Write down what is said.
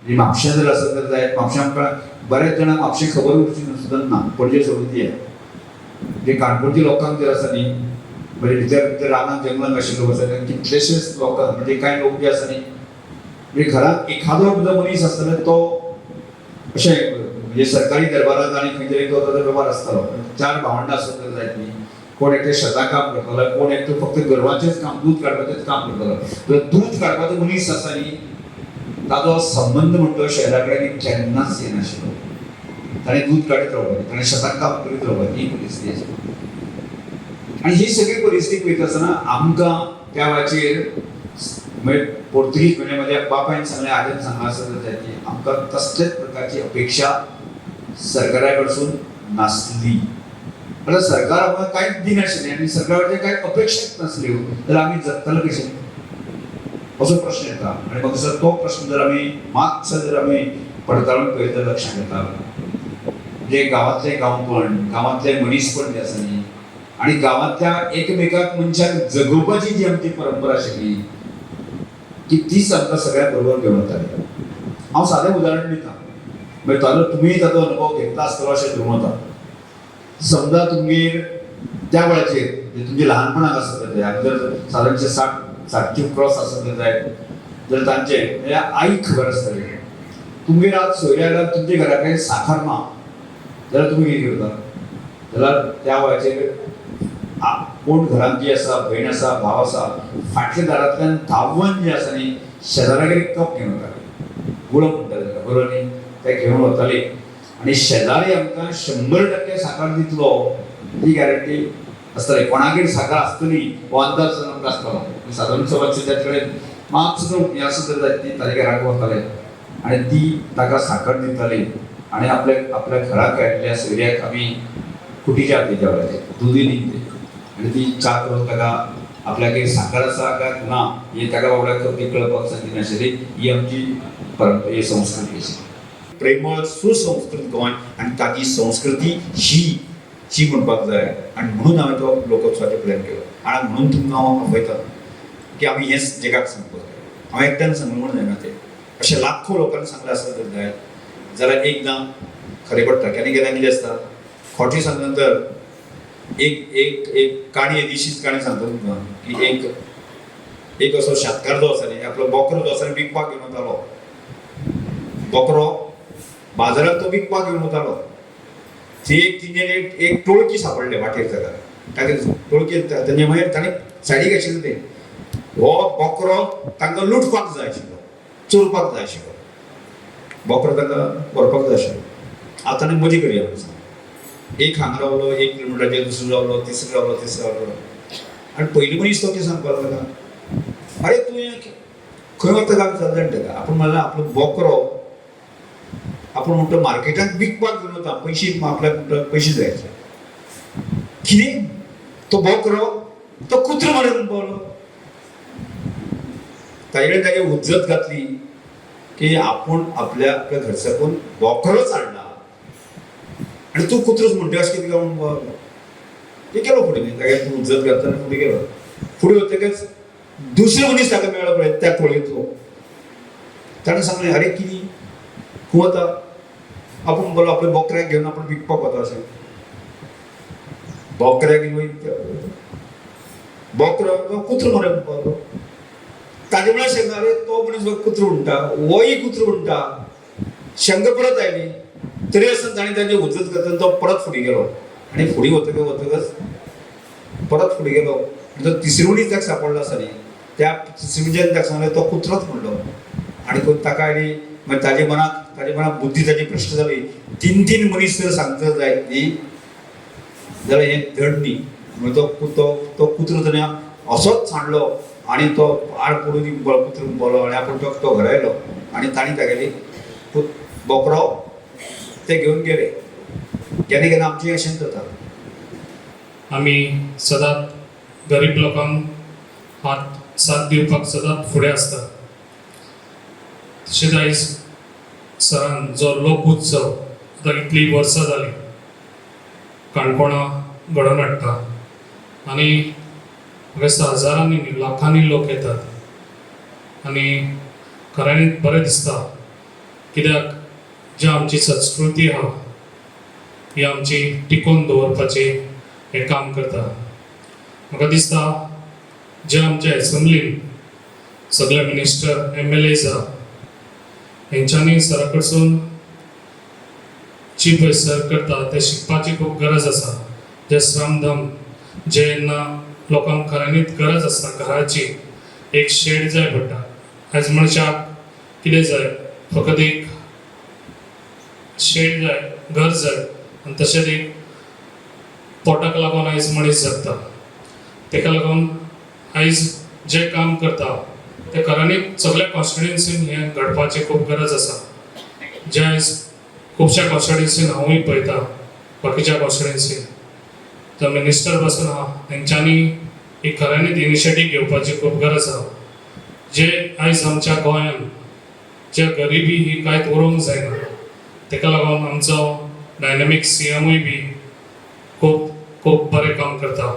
म्हणजे म्हापशा जर असं तर जाय म्हापशा आमकां बऱ्याच जाणांक म्हापशे खबर उरची सुद्दां ना पणजे सोडून आहे जे काणकोणच्या लोकांक जर आसा न्ही म्हणजे भितर भितर रानांत जंगलांत आशिल्लो आसा कितलेशेच लोकांक म्हणजे कांय लोक जे आसा न्ही म्हणजे घरांत एखादो सुद्दां मनीस आसतलो तो अशें म्हणजे सरकारी दरबारात आणि खंय तरी तो ताचो वेव्हार आसतालो चार भावंडां आसत तर जायत न्ही कोण एकटे शेतां काम करतालो कोण एकटो फक्त गोरवाचेंच काम दूध काडपाचेंच काम करतालो तर दूध काडपाचो मनीस आसा न्ही ताचो संबंध म्हणटो शहरा कडेन केन्नाच येनाशिल्लो ताणें दूध काडीत रावपाचें ताणें शेतांत काम करीत रावपाची ही परिस्थिती आशिल्ली आनी ही सगळी परिस्थिती पळयता आसतना आमकां त्या वेळाचेर म्हणजे पोर्तुगीज म्हणजे माझ्या बापायन सांगलें आजन सांगला आसत जाय की आमकां कसलेच प्रकारची अपेक्षा सरकारा कडसून नासली म्हळ्यार सरकार आमकां कांयच दिनाशिल्लें आनी सरकाराचे कांय अपेक्षाच नासल्यो जाल्यार आमी जगतले कशे असो प्रश्न येता आनी म्हाका दिसता तो प्रश्न जर आमी मातसो जर आमी पडताळून पळयत लक्षांत येता म्हणजे गांवांतलें गांवपण गांवांतलें मनीसपण जें आसा न्ही आनी गांवांतल्या एकमेकाक मनशाक जगोवपाची जी आमची परंपरा आशिल्ली की तीच आमकां सगळ्या बरोबर घेवन वताली हांव सादें उदाहरण दितां म्हणजे ताजो तुमी ताजो अनुभव घेतला आसतलो अशें धुमवता समजा तुमगेर त्या वेळाचेर तुमचे ल्हानपणाक आसत जाय जर सादारणशे 60 क्रॉस आसत जाय जर तांचे म्हणजे आईक खबर आसतली तुमगेर आज सोयरे आयल्यार तुमचे घरा कडेन साखर ना जाल्यार तुमी कितें करता जाल्यार त्या वेळाचेर कोण घरांत जी आसा भयण आसा भाव आसा फाटल्या दारांतल्यान धांवन जे आसा न्ही शेजाऱ्यागेर एक कप घेवन वताले गुळो म्हणटाले ताका बरोबर न्ही ते घेवन वताले आनी शेजारी आमकां 100% साखर दितलो ही गॅरंटी आसतली कोणागेर साखर आसतली हो अंदाज आमकां आसतलो सादारण सवाचे त्या कडेन मातसो हें आसत जाय ती ताजे घराक वताले आनी ती ताका साखर दिताली आनी आपल्या घराक आयिल्ल्या सोयऱ्याक आमी खुटीच्या तेच्या वेळाचेर दुदी दिते आनी ती च्या करून ताका आपल्यागेर साखर आसा काय ना हे ताका बाबड्याक ती कळपाक सांगिनाशिल्ली ही आमची परंपरा ही संस्कृती आशिल्ली प्रेमळ सुसंस्कृत गोंय आनी ताची संस्कृती ही म्हणपाक जाय आनी म्हणून हांवें तो लोकोत्सवाचो प्लॅन केलो आनी म्हणून तुमकां हांव आपयता की आमी हेंच जगाक सांगपाक जाय हांवें एकट्यान सांगलें म्हणून जायना तें अशें लाखो लोकांनी सांगलें आसत तर जाय जाल्यार एकदां खरें पडटा केन्ना केन्ना कितें आसता खोटी सांगले नंतर एक काणी येदीशीच काणी सांगता तुमकां की एक असो शेतकार जो आसा न्ही आपलो बोकरो जो आसा विकपाक घेवन वतालो बोकरो बाजारांत तो विकपाक घेवन वतालो ती एक टोळकी सापडले वाटेर ताका टोळकी तेजे मागीर ताणें सायडीक आशिल्लें तें हो बोकरो तांकां लुटपाक जाय आशिल्लो चोरपाक जाय आशिल्लो बोकरो तांकां व्हरपाक जाय आशिल्लो आतां ताणें मजी करया म्हणून एक हांगा रावलो 1 किलोमिटराचेर दुसरो रावलो तिसरो रावलो आनी पयलीं मनीस तो कितें सांगपाक लागला अरे तुवें खंय वता काय जाण ताका आपूण म्हणलें आपलो बोकरो आपूण म्हणटा मार्केटांत विकपाक घेवन वता पयशे आपल्याक म्हणटा पयशे जाय कितें तो बोकरो तो कुत्रो म्हणून पावलो ताजे कडेन तागे उज्जत घातली की आपूण आपल्या घरच्याकून बोकरोच हाडला आनी तूं कुत्रोच म्हणटा अशें कितें काय म्हणून पावलो ते केलो फुडें न्ही तागे तूं उज्जत घालतना फुडें गेलो फुडें वतकच दुसरो मनीस ताका मेळ्ळो पळय त्या टोळयेंतलो ताणें सांगलें अरे कितें खंय वता आपूण बोलो आपल्या बोकऱ्याक घेवन आपूण विकपाक वता अशें बोकऱ्याक घेवन बोकरो तो कुत्रो म्हणून पावलो ताजे म्हळ्यार शेंगा अरे तो मनीस कुत्रो म्हणटा होय कुत्रो म्हणटा शेंगा परत आयली तरी आसतना ताणें ताजें उजत घातून तो परत फुडें गेलो आनी फुडें वतकच परत फुडें गेलो आनी तो तिसरी मनीस ताका सांपडलो आसा न्ही त्या तिसरी मनशान ताका सांगलें तो कुत्रोच म्हणलो आनी ताका आयली मागीर ताजे मनाक बुद्धी ताजी प्रश्न जाली 3 मनीस जर सांगता जायत न्ही जाल्यार हें धड न्ही म्हणजे तो कुत्रो ताणें असोच सांडलो आनी तो आड पडून कुत्रो बोलो आनी आपूण तो घरा येयलो आनी ताणें तागेली बोकरो ते घेवन गेले केन्ना केन्ना आमचें अशेंच जाता आमी सदांच गरीब लोकांक हात साथ दिवपाक सदांच फुडें आसता तशेंच आयज सरान जो लोक उत्सव आतां इतलीं वर्सां जालीं काणकोणा घडोवन हाडटा आनी म्हाका दिसता हजारांनी लाखांनी लोक येतात आनी खऱ्यांनीच बरें दिसता कित्याक जी आमची संस्कृती आहा ही आमची टिकोवन दवरपाची हे काम करता. म्हाका दिसता जे आमच्या एसेंब्लीन सगळे मिनिस्टर MLAs आहा हेंच्यांनी सरा कडसून जी पळय सर करता ते शिकपाची खूब गरज आसा. जे श्रमधम जे जेन्ना लोकांक खऱ्यांनीच गरज आसता घराची एक शेड जाय पडटा. आयज मनशाक कितें जाय फकत एक शेड जाय घर जाय आनी तशेंच एक पोटाक लागून आयज मनीस जगता. तेका लागून आयज जे काम करता ते खऱ्यांनीच सगळ्या कॉन्स्टिट्युएन्सीन हे घडपाची खूब गरज आसा. जे आयज खुबश्या कॉन्स्टिट्युएन्सीन हांवूय पळयता बाकीच्या कॉन्स्टिट्युएन्सीन जो मिनिस्टर बसून आहा तेंच्यांनी ही खऱ्यांनीच इनिशिएटीव घेवपाची खूब गरज आहा. जे आयज आमच्या गोंयांत जे गरिबी ही कांयच उरोवंक जायना तेका लागून आमचो डायनॅमीक CMूय बी खूब खूब बरें काम करता.